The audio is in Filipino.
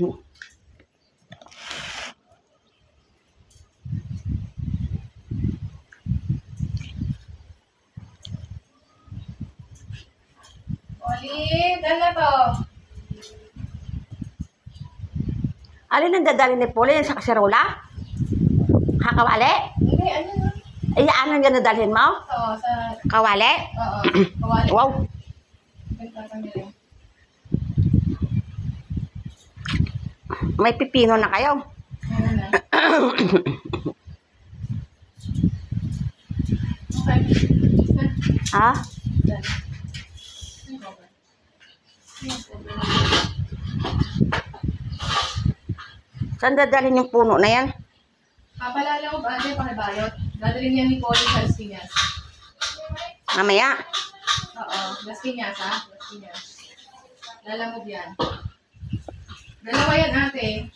Olive, dala to. Alin ang dadalhin ni Pauline sa kaserola? Kakawali? Hindi, ano na? Ay, ano nga nadalhin mo? Oo, sa... Kawali? Oo, kawali. Wow. Pagpapamili. May pipino na kayo. Ano na? Okay. Ha? Saan dadalhin yung puno na yan? Papalala ko ba? Ano yung pakibayot? Dadalhin niya ni Polly sa Las Piñas. Mamaya. Oo, Las Piñas ha? Las Piñas. Lalamog yan. Dalawa yan ate.